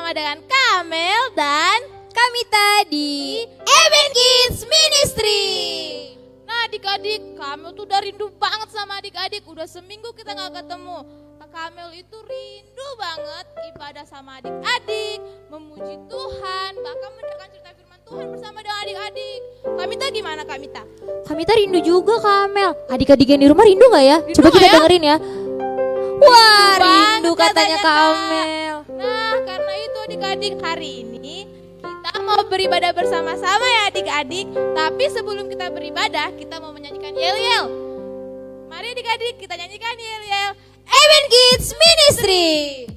bersama dengan Kamel dan Kamita di Even Kids Ministry. Nah adik-adik, Kamel tuh udah rindu banget sama adik-adik. Udah seminggu kita gak ketemu. Kamel itu rindu banget ibadah sama adik-adik, memuji Tuhan, bahkan mendengarkan cerita firman Tuhan bersama dengan adik-adik. Kamita gimana Kamita? Kamita rindu juga Kamel. Adik-adik yang di rumah rindu gak ya? Rindu Coba kita nggak ya? dengerin ya. Wah, Banget rindu katanya Kak. Kamel. Nah karena itu adik-adik, hari ini kita mau beribadah bersama-sama ya adik-adik. Tapi sebelum kita beribadah, kita mau menyanyikan yel-yel. Mari adik-adik kita nyanyikan yel-yel Even Kids Ministry.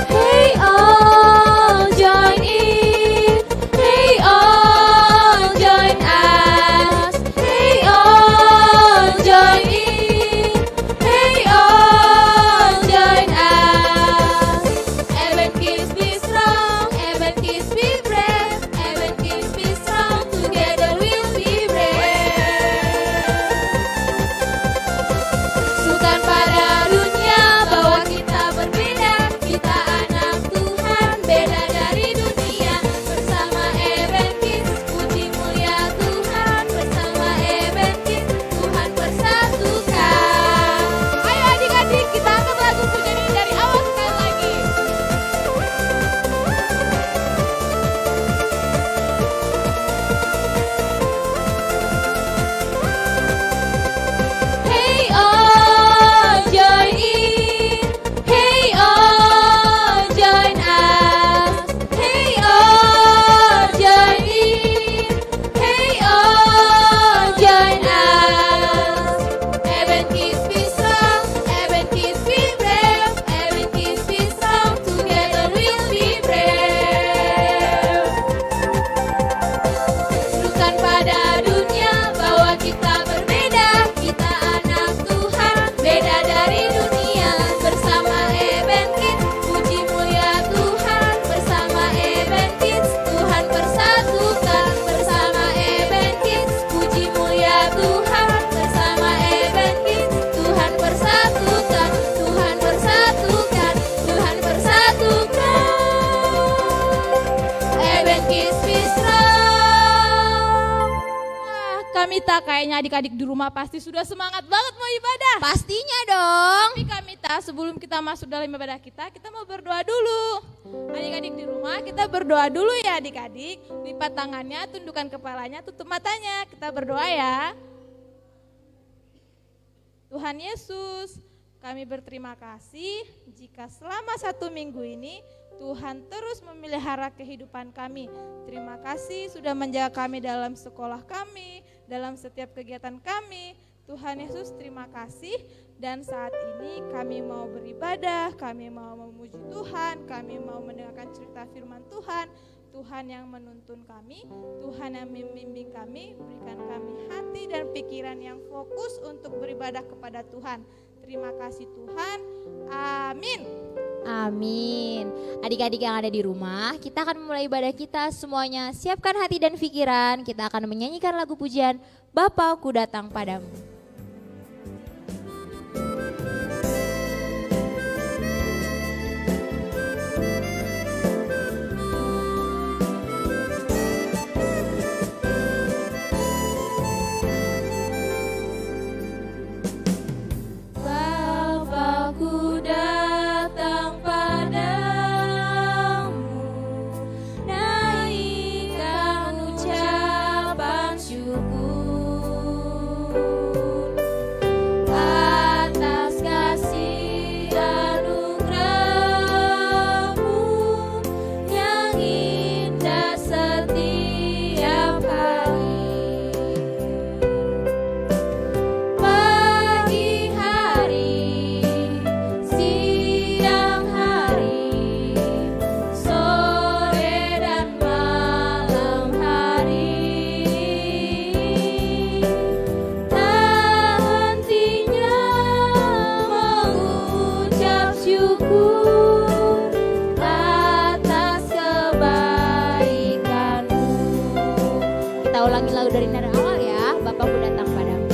Hey all, join in. Hey all, join us. Hey all, join in. Hey all, join us. Even Kids be strong, Even Kids be brave, Even Kids be strong. Together we'll be brave. Bukan pada dunia bahwa kita berbeda, kita anak Tuhan beda dari dunia. Bersama Even Kids puji mulia Tuhan, bersama Even Kids Tuhan persatukan. Ayo adik-adik kita angkat lagu pujian ini dari awal sekali lagi. Hey all, join in. Hey all, join us. Hey all, join in. Hey all, join us. Even Kids be strong, Even Kids be brave, Even Kids be strong. Together we'll be brave. Bukan pada dunia bahwa kita berbeda, kita anak Tuhan beda dari dunia. Bersama Even Kids puji mulia Tuhan, bersama Even Kids Tuhan persatukan. Bersama Even Kids puji mulia Tuhan, bersama Even Kids Tuhan persatukan. Tuhan persatukan, Tuhan persatukan. Even Kids be strong. Wah Kamita, kayaknya adik-adik di rumah pasti sudah semangat banget mau ibadah. Pastinya dong. Tapi Kamita, sebelum kita masuk dalam ibadah kita mau berdoa dulu. Adik-adik di rumah kita berdoa dulu ya adik-adik. Lipat tangannya, tundukkan kepalanya, tutup matanya. Kita berdoa ya. Tuhan Yesus, kami berterima kasih jika selama 1 minggu ini Tuhan terus memelihara kehidupan kami. Terima kasih sudah menjaga kami dalam sekolah kami, dalam setiap kegiatan kami. Tuhan Yesus terima kasih, dan saat ini kami mau beribadah, kami mau memuji Tuhan, kami mau mendengarkan cerita firman Tuhan. Tuhan yang menuntun kami, Tuhan yang membimbing kami, berikan kami hati dan pikiran yang fokus untuk beribadah kepada Tuhan. Terima kasih Tuhan, amin. Amin. Adik-adik yang ada di rumah, kita akan memulai ibadah kita semuanya. Siapkan hati dan pikiran, kita akan menyanyikan lagu pujian Bapa ku datang padamu. Bapa-Ku datang padamu, naikkan ucapan syukur. ulangi lagu dari nada awal ya. Bapakku datang padamu.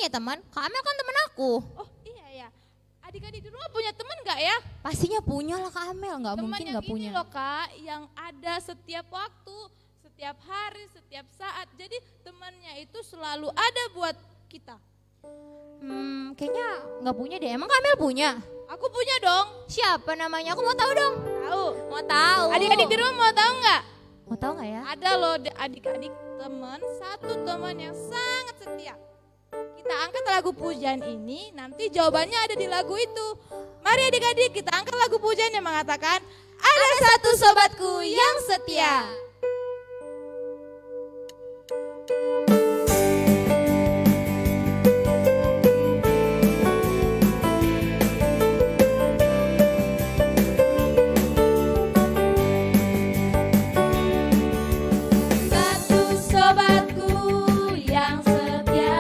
Teman, Kak Amel kan teman aku. Oh iya ya. Adik-adik di rumah punya teman nggak ya? Pastinya punya lah Kak Amel, nggak Teman mungkin yang nggak punya. ini loh Kak, yang ada setiap waktu, setiap hari, setiap saat. Jadi temannya itu selalu ada buat kita. Kayaknya nggak punya deh. Emang Kak Amel punya? Aku punya dong. Siapa namanya? Aku mau tahu dong. Tahu. Mau tahu. Adik-adik di rumah mau tahu nggak? Mau tahu nggak ya? Ada loh adik-adik teman, satu teman yang sangat setia. Kita angkat lagu pujian ini, nanti jawabannya ada di lagu itu. Mari adik-adik kita angkat lagu pujian yang mengatakan, ada satu sobatku yang setia. Satu sobatku yang setia.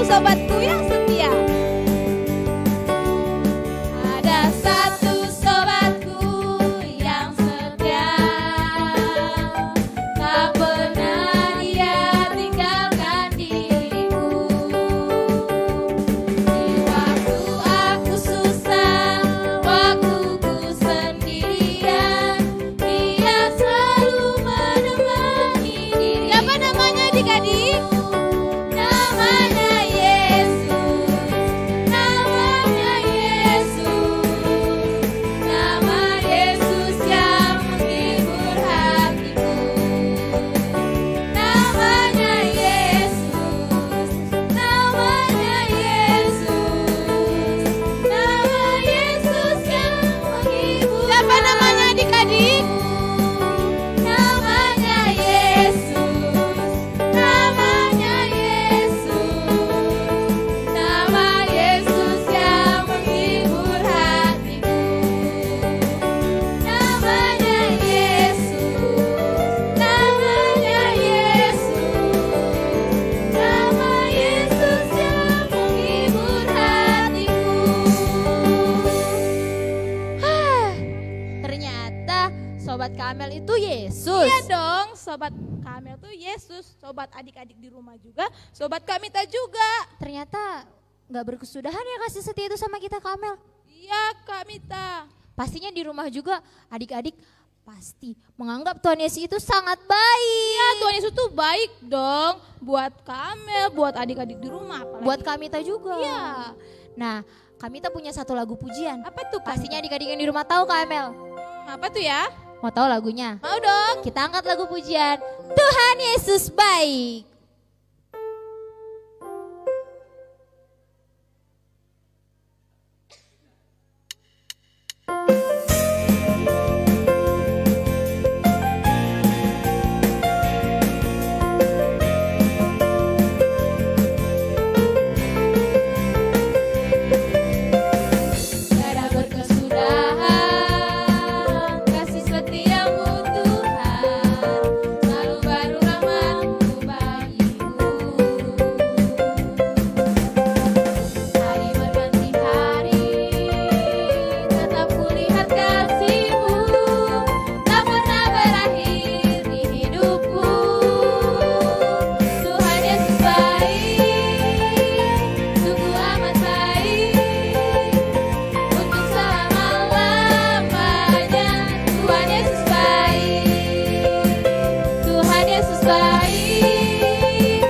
Sobatku yang setia. Ada satu sobatku yang setia. Tak pernah dia tinggalkan diriku. Di waktu aku susah, waktu ku sendirian, dia selalu menemani diriku. Siapa namanya adik-adik? sobat Kamel tuh Yesus, sobat adik-adik di rumah juga, sobat Kamita juga. Ternyata gak berkesudahan ya kasih setia itu sama kita Kamel. Iya Kamita. Pastinya di rumah juga adik-adik pasti menganggap Tuhan Yesus itu sangat baik. Iya Tuhan Yesus tuh baik dong buat Kamel, buat adik-adik di rumah. Apalagi. Buat Kamita juga. Iya. Nah, Kamita punya satu lagu pujian. Apa tuh Kamita? Pastinya adik-adik yang di rumah tahu Kamel. Apa tuh ya? Mau tahu lagunya? Mau dong. Kita angkat lagu pujian. Tuhan Yesus baik. Tiada berkesudahan kasih setiamu Tuhan, selalu baru rahmat-Mu bagiku. Hari berganti hari, tetap kulihat kasih-Mu, tak pernah berakhir di hidupku. Tuhan Yesus baik, sungguh amat baik. Untuk selama-lamanya Tuhan Yesus baik. Tuhan Yesus baik,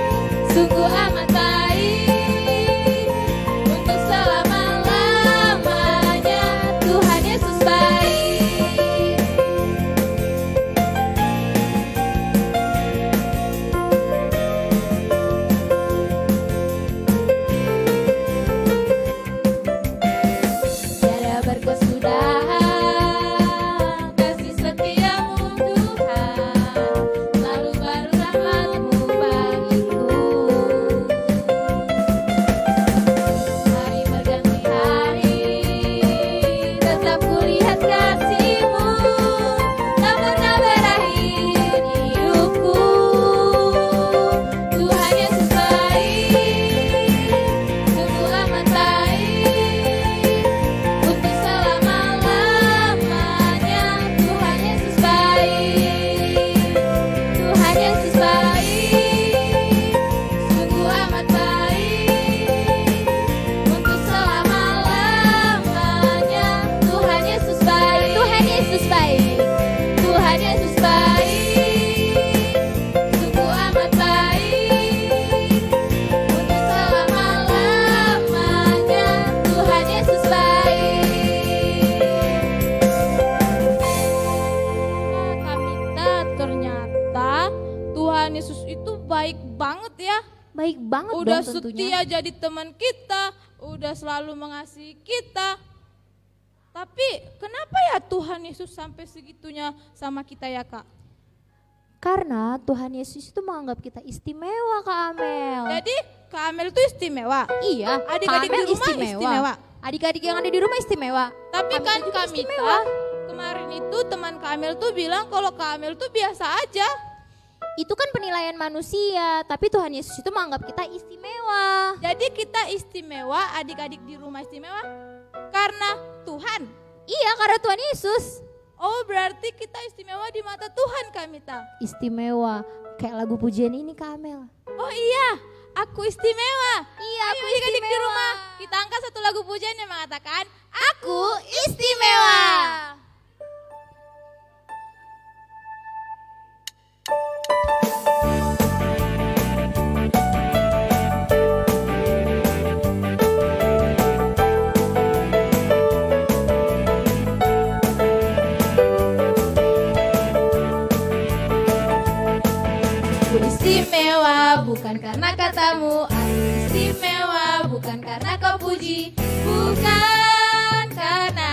sungguh amat baik. Untuk selama-lamanya Tuhan Yesus baik. Tiada berkesudahan kasih setiamu Tuhan, selalu baru rahmat-Mu bagiku. Hari berganti hari, tetap kulihat kasih-Mu, tak pernah berakhir di hidupku. Tuhan Yesus baik, sungguh amat baik. Untuk selama-lamanya Tuhan Yesus baik. Tuhan Yesus baik, sungguh amat baik. Untuk selama-lamanya Tuhan Yesus baik. Tuhan Yesus baik. Tuhan Yesus baik, sungguh amat baik. Untuk selama-lamanya Tuhan Yesus baik. Kamita, ternyata Tuhan Yesus itu baik banget ya. Baik banget Udah dong tentunya. setia jadi teman kita, udah selalu mengasihi kita. Tapi kenapa ya Tuhan Yesus sampai segitunya sama kita ya Kak? Karena Tuhan Yesus itu menganggap kita istimewa Kak Amel. Jadi Kak Amel itu istimewa. Iya, Adik-adik Kak di Amel rumah istimewa. Adik-adik yang ada di rumah istimewa. Tapi kan juga Kamita, istimewa. kemarin itu teman Kak Amel tuh bilang kalau Kak Amel tuh biasa aja. Itu kan penilaian manusia, tapi Tuhan Yesus itu menganggap kita istimewa. Jadi kita istimewa, adik-adik di rumah istimewa karena Tuhan. Iya, karena Tuhan Yesus Oh berarti kita istimewa di mata Tuhan Kamita. istimewa. Kayak lagu pujian ini Kak Amel. Oh iya, aku istimewa. Iya, Ayo aku adik-adik di istimewa. rumah, kita angkat satu lagu pujian yang mengatakan Aku istimewa. Aku istimewa bukan karena katamu, aku istimewa bukan karena kau puji, bukan karena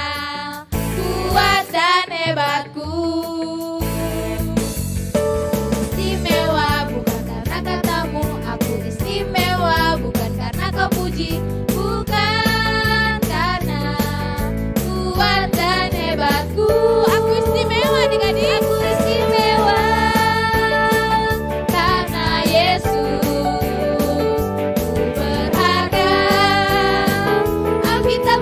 kuat dan hebatku. Istimewa bukan karena katamu, aku istimewa bukan karena kau puji, bukan karena kuat dan hebatku. Aku istimewa adik-adik. Aku istimewa karena Yesus ku berharga. Alkitab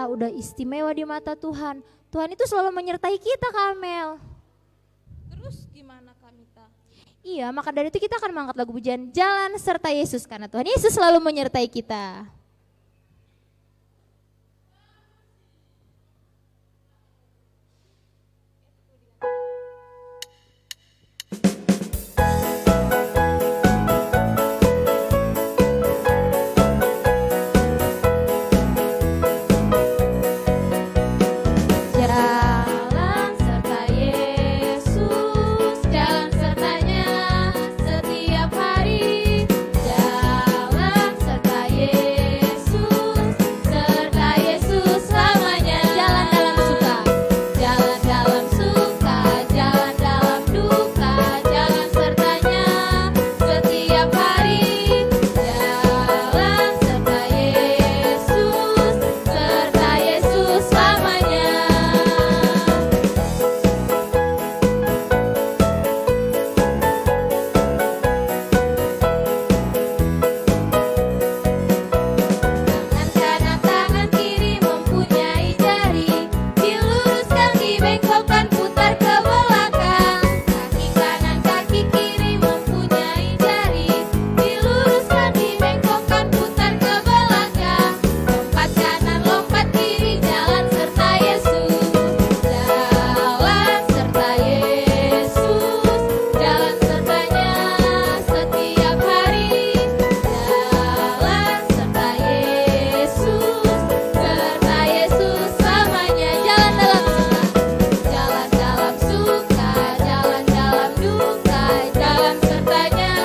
kita udah istimewa di mata Tuhan. Tuhan itu selalu menyertai kita, Kak Amel. Terus gimana Kak Mita? Iya, maka dari itu kita akan mengangkat lagu pujian Jalan Serta Yesus, karena Tuhan Yesus selalu menyertai kita. Jalan serta Yesus, jalan sertanya setiap hari. Jalan serta Yesus, serta Yesus selamanya. Jalan dalam suka, jalan dalam suka, jalan dalam duka, jalan sertanya setiap hari. Jalan serta Yesus, serta Yesus selamanya. Tangan kanan, tangan kiri mempunyai jari, diluruskan, dibengkokkan, putar ke belakang. Kaki kanan, kaki kiri mempunyai jari, diluruskan, dibengkokkan, putar ke belakang. Lompat kanan, lompat kiri, jalan serta Yesus. Jalan serta Yesus, jalan sertanya setiap hari. Jalan serta Yesus, serta Yesus selamanya. Jalan dalam suka, jalan dalam duka, jalan sertanya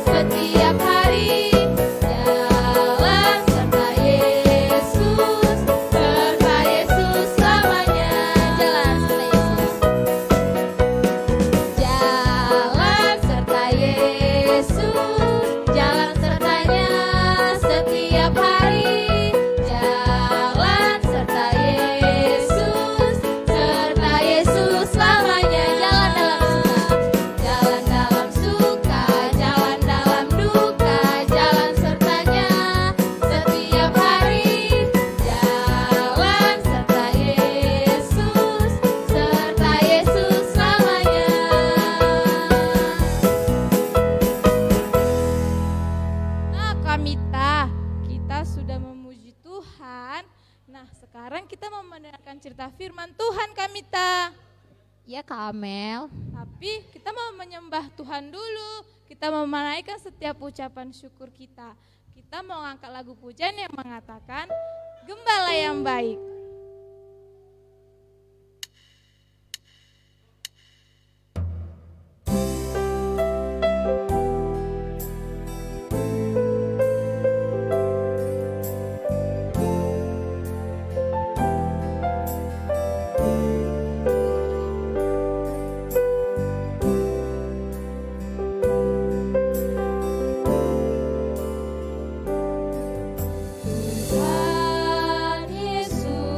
setiap hari. Jalan serta Yesus, serta Yesus selamanya. Jalan serta Yesus, jalan sertanya setiap hari. Jalan serta Yesus, serta Yesus selamanya. Jalan dalam suka, jalan dalam duka, jalan sertanya setiap hari. Jalan serta Yesus, serta Yesus selamanya. Nah Kak Mita, kita sudah memuji Tuhan. Nah sekarang kita mau mendengarkan cerita firman Tuhan Kak Mita. Ya, Kak Amel. Tapi kita mau menyembah Tuhan dulu. Kita mau menaikkan setiap ucapan syukur kita. Kita mau angkat lagu pujian yang mengatakan Gembala yang baik. Tuhan Yesus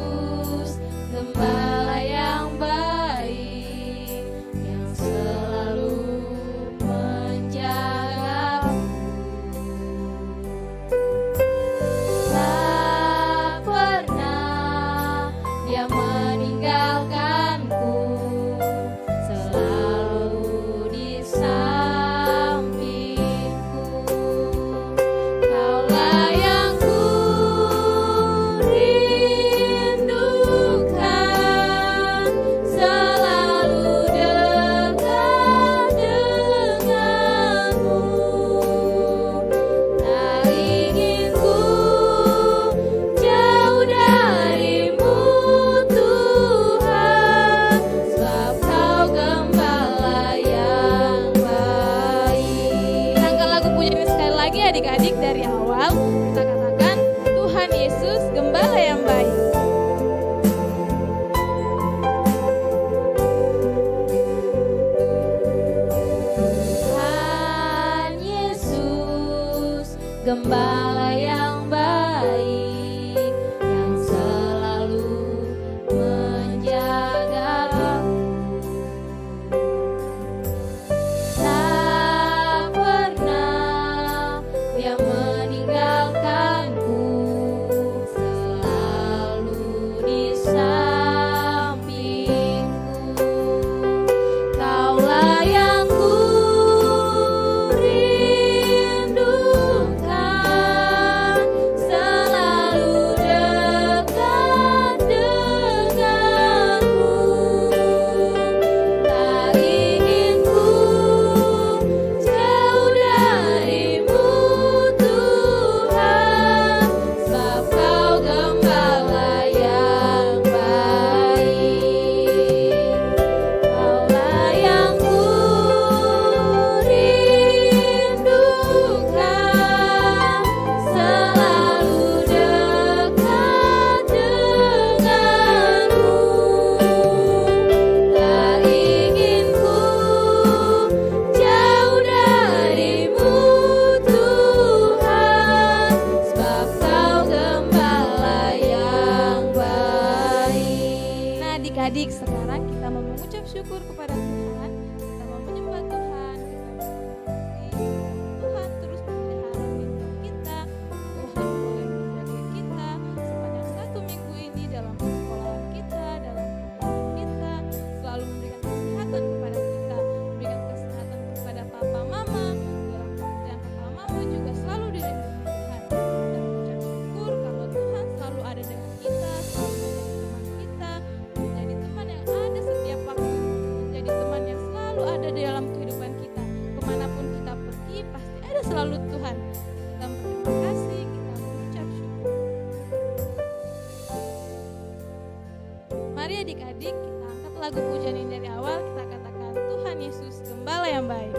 Adik-adik, sekarang kita mau mengucap syukur kepada Tuhan. Kita mau menyembah Tuhan. Tuhan terus memelihara kehidupan kita. Tuhan boleh menjaga kita sepanjang 1 minggu ini dalam persekolahan kita, dalam kehidupan kita. Selalu memberikan kesehatan kepada kita, memberikan kesehatan kepada papa mama. Dalam pekerjaan papa mama juga selalu dilindungi Tuhan. Dan mengucap syukur kalau Tuhan selalu ada dengan kita, selalu menjadi teman kita, menjadi teman yang ada setiap waktu, menjadi teman yang selalu ada di dalam kehidupan kita. Kemanapun kita pergi, pasti ada selalu Tuhan. Kita berterima kasih, kita mengucap syukur. Mari adik-adik, kita angkat lagu pujian ini dari awal. Kita katakan, Tuhan Yesus Gembala yang baik.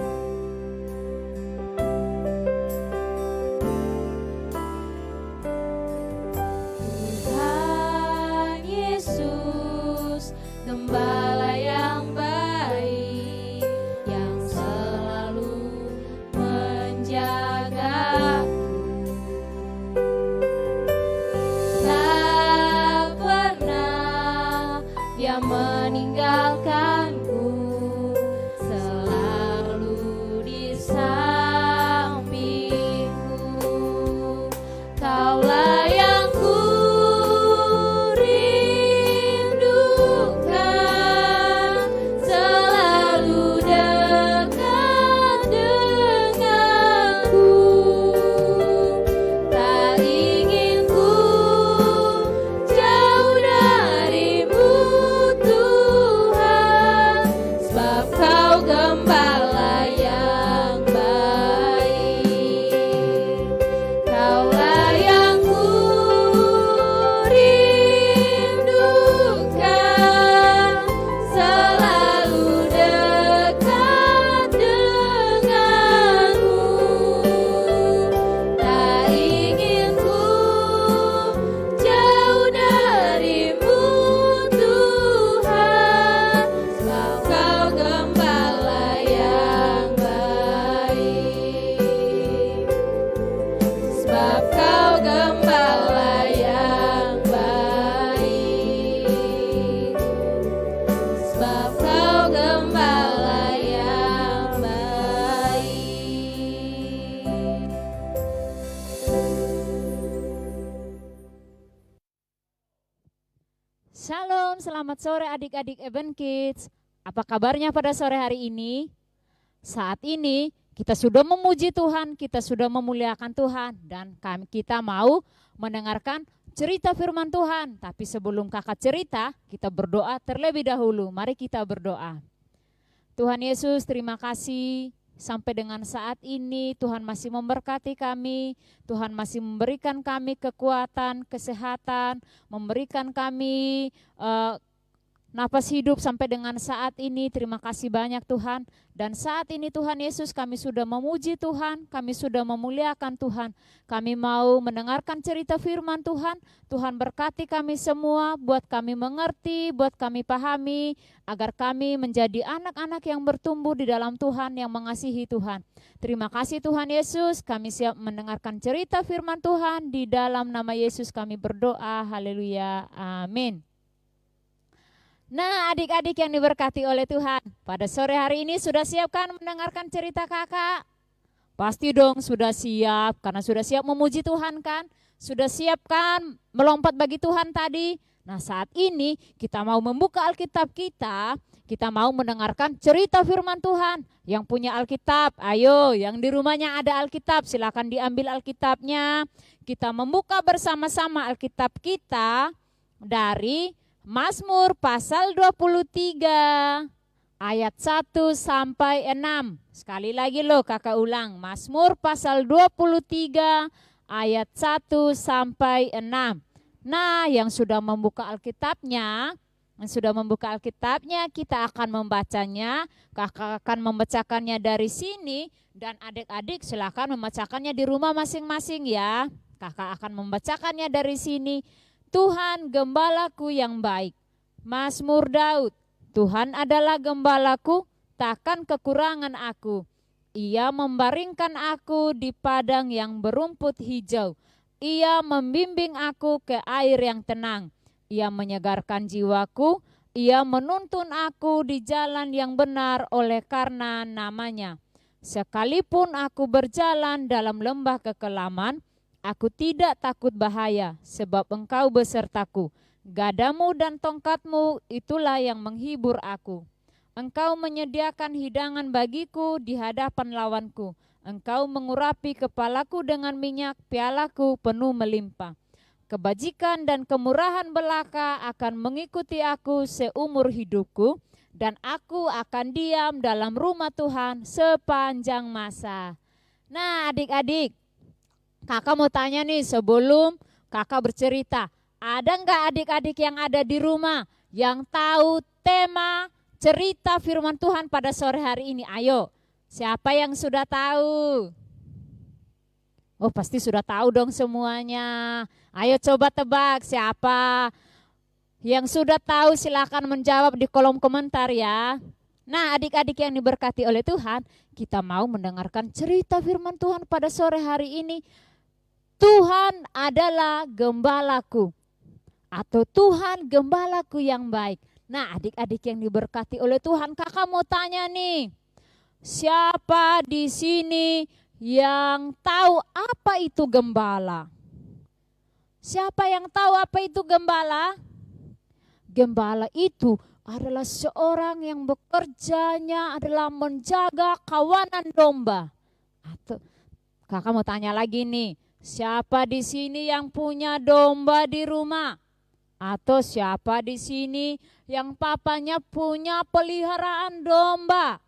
Tuhan Yesus, Gembala yang baik, yang selalu menjagaku. Tak pernah Dia meninggalkanku, selalu di sampingku. Kaulah yang ku rindukan, selalu dekat denganku. Tak ingin ku jauh darimu, Tuhan, sebab Kau Gembala yang baik. Kaulah yang ku rindukan, selalu dekat denganmu. Tak ingin ku jauh darimu, Tuhan, sebab Kau Gembala yang baik. Sebab Kau Gembala yang baik. Sebab Kau Gembala yang baik. Shalom, selamat sore adik-adik Even Kids. Apa kabarnya pada sore hari ini? Saat ini kita sudah memuji Tuhan, kita sudah memuliakan Tuhan, dan kita mau mendengarkan cerita firman Tuhan. Tapi sebelum kakak cerita, kita berdoa terlebih dahulu. Mari kita berdoa. Tuhan Yesus, terima kasih. Sampai dengan saat ini Tuhan masih memberkati kami, Tuhan masih memberikan kami kekuatan, kesehatan, memberikan kami napas hidup sampai dengan saat ini. Terima kasih banyak Tuhan. Dan saat ini Tuhan Yesus, kami sudah memuji Tuhan, kami sudah memuliakan Tuhan. Kami mau mendengarkan cerita firman Tuhan. Tuhan berkati kami semua, buat kami mengerti, buat kami pahami, agar kami menjadi anak-anak yang bertumbuh di dalam Tuhan, yang mengasihi Tuhan. Terima kasih Tuhan Yesus, kami siap mendengarkan cerita firman Tuhan. Di dalam nama Yesus kami berdoa, haleluya, amin. Nah, adik-adik yang diberkati oleh Tuhan, pada sore hari ini sudah siapkan mendengarkan cerita kakak? Pasti dong sudah siap, karena sudah siap memuji Tuhan kan? Sudah siap kan melompat bagi Tuhan tadi? Nah, saat ini kita mau membuka Alkitab kita mau mendengarkan cerita firman Tuhan. Yang punya Alkitab, ayo, yang di rumahnya ada Alkitab, silakan diambil Alkitabnya. Kita membuka bersama-sama Alkitab kita dari Mazmur pasal 23 ayat 1 sampai 6. Sekali lagi loh kakak ulang. Mazmur pasal 23 ayat 1 sampai 6. Nah, yang sudah membuka Alkitabnya, kita akan membacanya. Kakak akan membacakannya dari sini dan adik-adik silakan membacakannya di rumah masing-masing ya. Kakak akan membacakannya dari sini. Tuhan gembalaku yang baik. Mazmur Daud. Tuhan adalah gembalaku, takkan kekurangan aku. Ia membaringkan aku di padang yang berumput hijau. Ia membimbing aku ke air yang tenang. Ia menyegarkan jiwaku. Ia menuntun aku di jalan yang benar oleh karena namanya. Sekalipun aku berjalan dalam lembah kekelaman, aku tidak takut bahaya, sebab Engkau besertaku. Gadamu dan tongkatmu itulah yang menghibur aku. Engkau menyediakan hidangan bagiku di hadapan lawanku. Engkau mengurapi kepalaku dengan minyak, pialaku penuh melimpah. Kebajikan dan kemurahan belaka akan mengikuti aku seumur hidupku, dan aku akan diam dalam rumah Tuhan sepanjang masa. Nah adik-adik, kakak mau tanya nih sebelum kakak bercerita. Ada enggak adik-adik yang ada di rumah yang tahu tema cerita firman Tuhan pada sore hari ini? Ayo, siapa yang sudah tahu? Oh pasti sudah tahu dong semuanya. Ayo coba tebak siapa yang sudah tahu, silakan menjawab di kolom komentar ya. Nah adik-adik yang diberkati oleh Tuhan, kita mau mendengarkan cerita firman Tuhan pada sore hari ini. Tuhan adalah gembalaku, atau Tuhan gembalaku yang baik. Nah adik-adik yang diberkati oleh Tuhan, kakak mau tanya nih, siapa di sini yang tahu apa itu gembala? Siapa yang tahu apa itu gembala? Gembala itu adalah seorang yang bekerjanya adalah menjaga kawanan domba. Atau kakak mau tanya lagi nih, siapa di sini yang punya domba di rumah? Atau siapa di sini yang papanya punya peliharaan domba?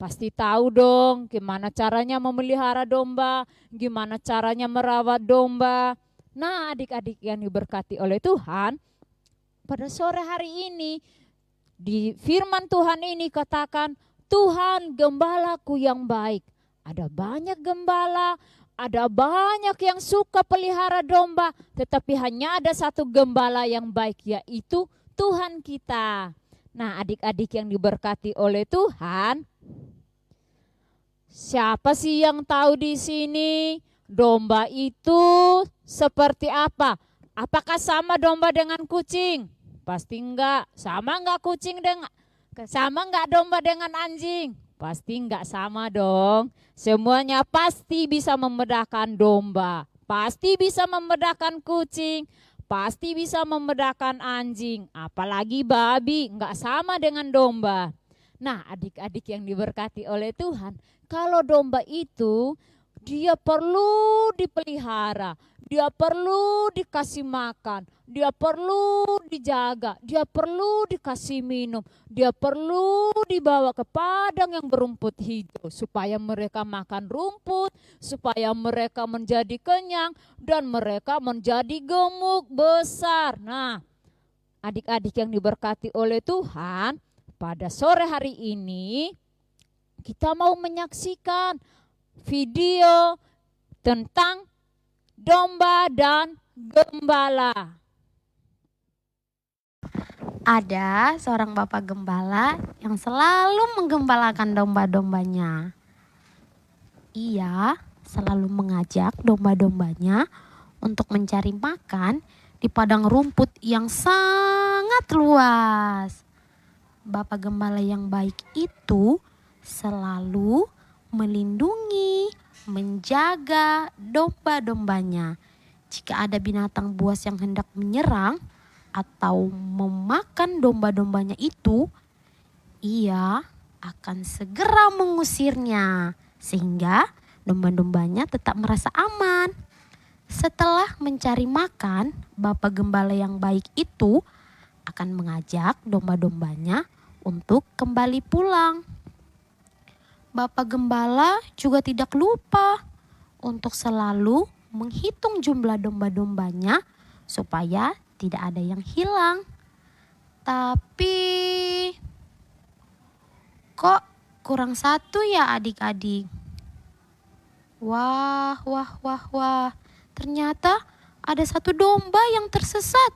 Pasti tahu dong gimana caranya memelihara domba, gimana caranya merawat domba. Nah adik-adik yang diberkati oleh Tuhan, pada sore hari ini di firman Tuhan ini katakan Tuhan gembalaku yang baik. Ada banyak gembala, ada banyak yang suka pelihara domba, tetapi hanya ada satu gembala yang baik, yaitu Tuhan kita. Nah adik-adik yang diberkati oleh Tuhan, siapa sih yang tahu di sini domba itu seperti apa? Apakah sama domba dengan kucing? Pasti enggak. Sama enggak domba dengan anjing? Pasti enggak sama dong. Semuanya pasti bisa membedakan domba, pasti bisa membedakan kucing, pasti bisa membedakan anjing, apalagi babi, enggak sama dengan domba. Nah adik-adik yang diberkati oleh Tuhan, kalau domba itu dia perlu dipelihara, dia perlu dikasih makan, dia perlu dijaga, dia perlu dikasih minum, dia perlu dibawa ke padang yang berumput hijau supaya mereka makan rumput, supaya mereka menjadi kenyang dan mereka menjadi gemuk besar. Nah, adik-adik yang diberkati oleh Tuhan, pada sore hari ini kita mau menyaksikan video tentang domba dan gembala. Ada seorang bapak gembala yang selalu menggembalakan domba-dombanya. Ia selalu mengajak domba-dombanya untuk mencari makan di padang rumput yang sangat luas. Bapak gembala yang baik itu selalu melindungi, menjaga domba-dombanya. Jika ada binatang buas yang hendak menyerang atau memakan domba-dombanya itu, ia akan segera mengusirnya sehingga domba-dombanya tetap merasa aman. Setelah mencari makan, bapak gembala yang baik itu akan mengajak domba-dombanya untuk kembali pulang. Bapak gembala juga tidak lupa untuk selalu menghitung jumlah domba-dombanya supaya tidak ada yang hilang. Tapi kok kurang satu ya adik-adik? Wah. Ternyata ada satu domba yang tersesat.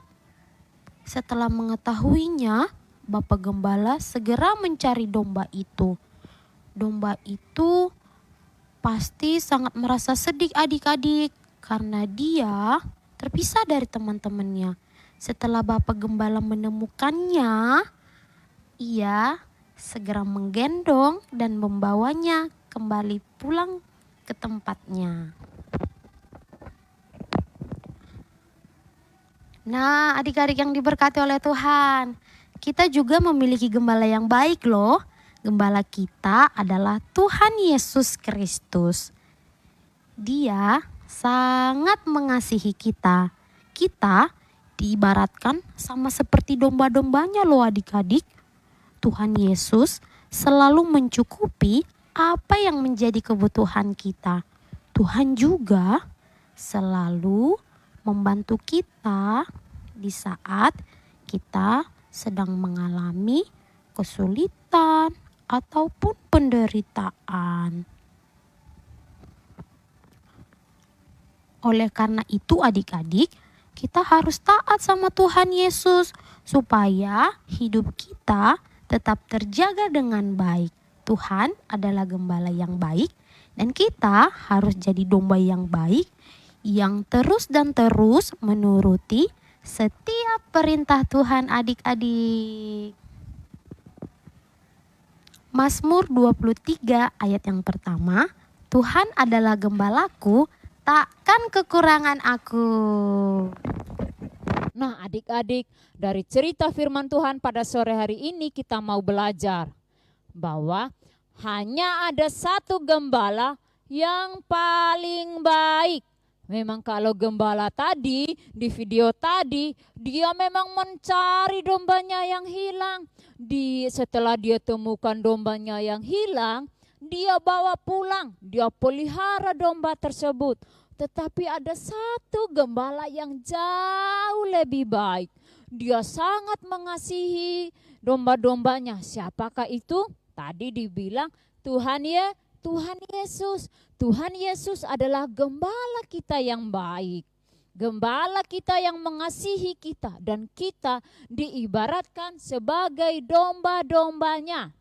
Setelah mengetahuinya, bapak gembala segera mencari domba itu. Domba itu pasti sangat merasa sedih adik-adik karena dia terpisah dari teman-temannya. Setelah bapak gembala menemukannya, ia segera menggendong dan membawanya kembali pulang ke tempatnya. Nah, adik-adik yang diberkati oleh Tuhan, kita juga memiliki gembala yang baik loh. Gembala kita adalah Tuhan Yesus Kristus. Dia sangat mengasihi kita. Kita diibaratkan sama seperti domba-dombanya loh adik-adik. Tuhan Yesus selalu mencukupi apa yang menjadi kebutuhan kita. Tuhan juga selalu membantu kita di saat kita sedang mengalami kesulitan ataupun penderitaan. Oleh karena itu adik-adik, kita harus taat sama Tuhan Yesus supaya hidup kita tetap terjaga dengan baik. Tuhan adalah gembala yang baik dan kita harus jadi domba yang baik yang terus dan terus menuruti setiap perintah Tuhan adik-adik. Mazmur 23 ayat yang pertama, Tuhan adalah gembalaku, takkan kekurangan aku. Nah adik-adik, dari cerita firman Tuhan pada sore hari ini kita mau belajar bahwa hanya ada satu gembala yang paling baik. Memang kalau gembala tadi, di video tadi, dia memang mencari dombanya yang hilang. Setelah dia temukan dombanya yang hilang, dia bawa pulang, dia pelihara domba tersebut. Tetapi ada satu gembala yang jauh lebih baik. Dia sangat mengasihi domba-dombanya. Siapakah itu? Tadi dibilang Tuhan Yesus. Tuhan Yesus adalah gembala kita yang baik. Gembala kita yang mengasihi kita. Dan kita diibaratkan sebagai domba-dombanya.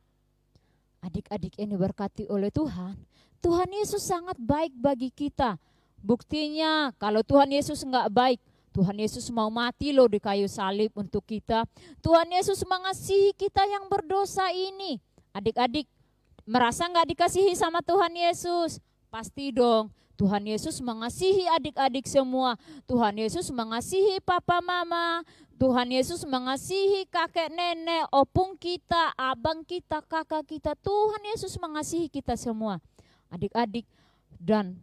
Adik-adik ini berkati oleh Tuhan. Tuhan Yesus sangat baik bagi kita. Buktinya kalau Tuhan Yesus enggak baik, Tuhan Yesus mau mati loh di kayu salib untuk kita. Tuhan Yesus mengasihi kita yang berdosa ini. Adik-adik merasa enggak dikasihi sama Tuhan Yesus? Pasti dong. Tuhan Yesus mengasihi adik-adik semua. Tuhan Yesus mengasihi papa mama. Tuhan Yesus mengasihi kakek nenek, opung kita, abang kita, kakak kita. Tuhan Yesus mengasihi kita semua. Adik-adik, dan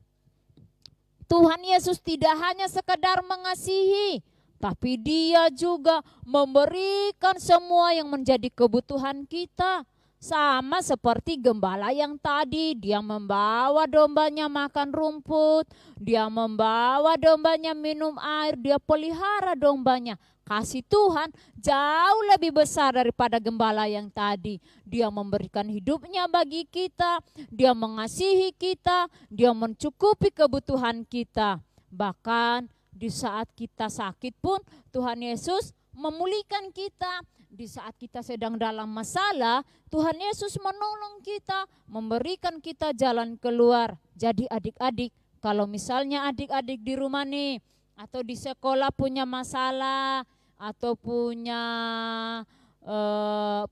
Tuhan Yesus tidak hanya sekedar mengasihi, tapi Dia juga memberikan semua yang menjadi kebutuhan kita. Sama seperti gembala yang tadi, dia membawa dombanya makan rumput, dia membawa dombanya minum air, dia pelihara dombanya. Kasih Tuhan jauh lebih besar daripada gembala yang tadi. Dia memberikan hidupnya bagi kita, dia mengasihi kita, dia mencukupi kebutuhan kita. Bahkan di saat kita sakit pun Tuhan Yesus memulihkan kita. Di saat kita sedang dalam masalah, Tuhan Yesus menolong kita, memberikan kita jalan keluar. Jadi adik-adik, kalau misalnya adik-adik di rumah nih, atau di sekolah punya masalah, atau punya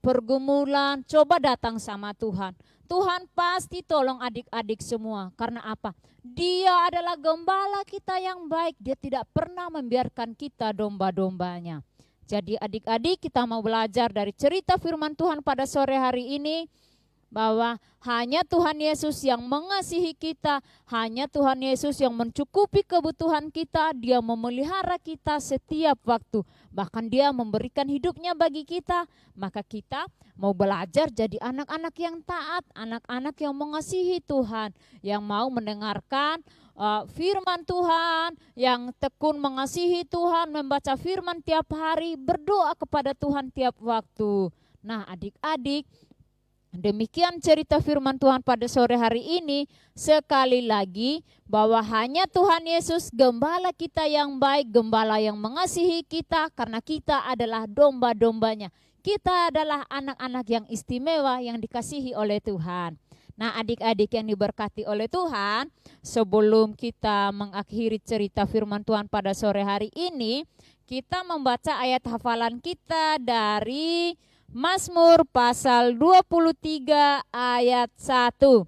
pergumulan, coba datang sama Tuhan. Tuhan pasti tolong adik-adik semua. Karena apa? Dia adalah gembala kita yang baik. Dia tidak pernah membiarkan kita domba-dombanya. Jadi adik-adik, kita mau belajar dari cerita firman Tuhan pada sore hari ini, bahwa hanya Tuhan Yesus yang mengasihi kita, hanya Tuhan Yesus yang mencukupi kebutuhan kita, Dia memelihara kita setiap waktu. Bahkan Dia memberikan hidupnya bagi kita. Maka kita mau belajar jadi anak-anak yang taat, anak-anak yang mengasihi Tuhan, yang mau mendengarkan firman Tuhan, yang tekun mengasihi Tuhan, membaca firman tiap hari, berdoa kepada Tuhan tiap waktu. Nah adik-adik, demikian cerita firman Tuhan pada sore hari ini. Sekali lagi bahwa hanya Tuhan Yesus gembala kita yang baik, gembala yang mengasihi kita, karena kita adalah domba-dombanya. Kita adalah anak-anak yang istimewa yang dikasihi oleh Tuhan. Nah adik-adik yang diberkati oleh Tuhan, sebelum kita mengakhiri cerita firman Tuhan pada sore hari ini, kita membaca ayat hafalan kita dari Mazmur pasal 23 ayat 1.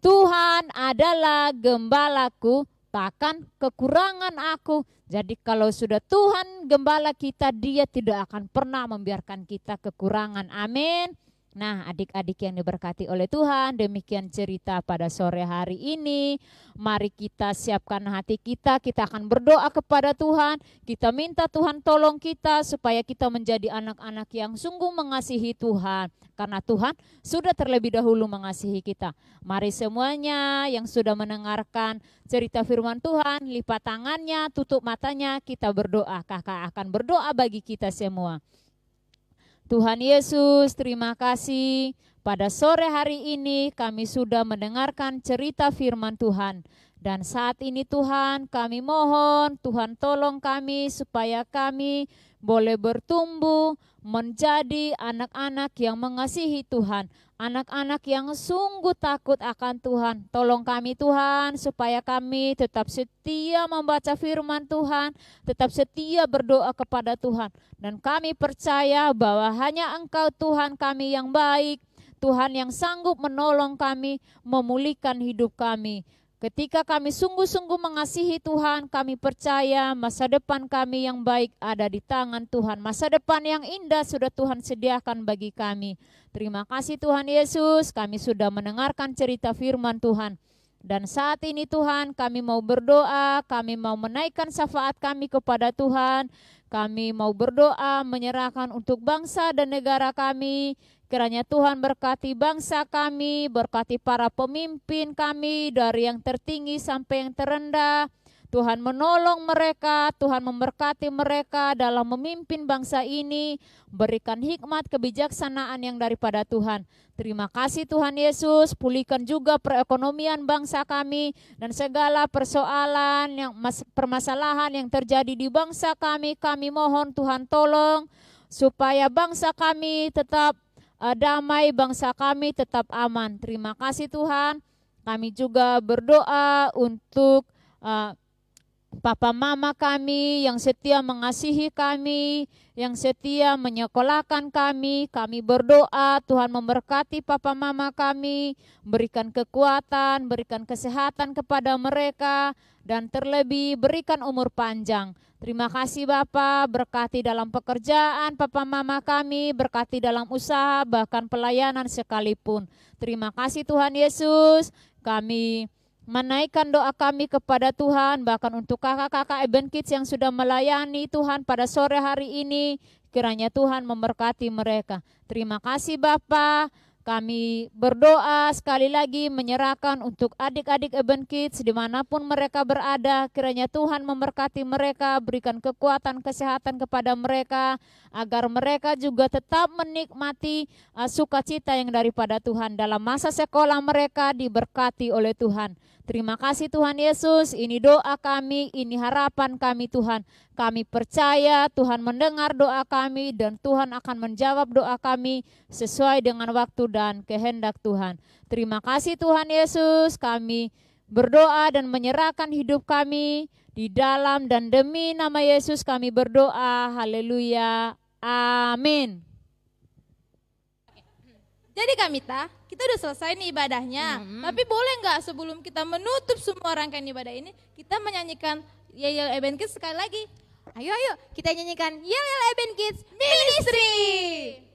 Tuhan adalah gembalaku, takkan kekurangan aku. Jadi kalau sudah Tuhan gembala kita, Dia tidak akan pernah membiarkan kita kekurangan. Amin. Nah, adik-adik yang diberkati oleh Tuhan, demikian cerita pada sore hari ini. Mari kita siapkan hati kita akan berdoa kepada Tuhan. Kita minta Tuhan tolong kita supaya kita menjadi anak-anak yang sungguh mengasihi Tuhan. Karena Tuhan sudah terlebih dahulu mengasihi kita. Mari semuanya yang sudah mendengarkan cerita firman Tuhan, lipat tangannya, tutup matanya, kita berdoa. Kakak akan berdoa bagi kita semua. Tuhan Yesus, terima kasih. Pada sore hari ini kami sudah mendengarkan cerita firman Tuhan. Dan saat ini Tuhan, kami mohon Tuhan tolong kami supaya kami boleh bertumbuh menjadi anak-anak yang mengasihi Tuhan. Anak-anak yang sungguh takut akan Tuhan. Tolong kami Tuhan supaya kami tetap setia membaca firman Tuhan, tetap setia berdoa kepada Tuhan. Dan kami percaya bahwa hanya Engkau Tuhan kami yang baik, Tuhan yang sanggup menolong kami, memulihkan hidup kami. Ketika kami sungguh-sungguh mengasihi Tuhan, kami percaya masa depan kami yang baik ada di tangan Tuhan. Masa depan yang indah sudah Tuhan sediakan bagi kami. Terima kasih Tuhan Yesus, kami sudah mendengarkan cerita firman Tuhan. Dan saat ini Tuhan, kami mau berdoa, kami mau menaikkan syafaat kami kepada Tuhan. Kami mau berdoa menyerahkan untuk bangsa dan negara kami. Kiranya Tuhan berkati bangsa kami, berkati para pemimpin kami dari yang tertinggi sampai yang terendah. Tuhan menolong mereka, Tuhan memberkati mereka dalam memimpin bangsa ini. Berikan hikmat kebijaksanaan yang daripada Tuhan. Terima kasih Tuhan Yesus, pulihkan juga perekonomian bangsa kami dan segala persoalan, permasalahan yang terjadi di bangsa kami. Kami mohon Tuhan tolong supaya bangsa kami tetap damai, bangsa kami tetap aman. Terima kasih Tuhan. Kami juga berdoa untuk Papa Mama kami yang setia mengasihi kami, yang setia menyekolahkan kami. Kami berdoa Tuhan memberkati Papa Mama kami, berikan kekuatan, berikan kesehatan kepada mereka, dan terlebih berikan umur panjang. Terima kasih Bapa, berkati dalam pekerjaan Papa Mama kami, berkati dalam usaha, bahkan pelayanan sekalipun. Terima kasih Tuhan Yesus, kami menaikkan doa kami kepada Tuhan, bahkan untuk kakak-kakak Eben Kids yang sudah melayani Tuhan pada sore hari ini, kiranya Tuhan memberkati mereka. Terima kasih Bapa. Kami berdoa sekali lagi menyerahkan untuk adik-adik Eben Kids dimanapun mereka berada. Kiranya Tuhan memberkati mereka, berikan kekuatan kesehatan kepada mereka, agar mereka juga tetap menikmati sukacita yang daripada Tuhan. Dalam masa sekolah mereka diberkati oleh Tuhan. Terima kasih Tuhan Yesus, ini doa kami, ini harapan kami Tuhan. Kami percaya Tuhan mendengar doa kami dan Tuhan akan menjawab doa kami sesuai dengan waktu dan kehendak Tuhan. Terima kasih Tuhan Yesus, kami berdoa dan menyerahkan hidup kami di dalam dan demi nama Yesus kami berdoa. Haleluya. Amin. Jadi Kak Mita, kita udah selesai nih ibadahnya. Tapi boleh nggak sebelum kita menutup semua rangkaian ibadah ini, kita menyanyikan Yel Yel Eben Kids sekali lagi? Ayo, kita nyanyikan Yel Yel Eben Kids Ministry.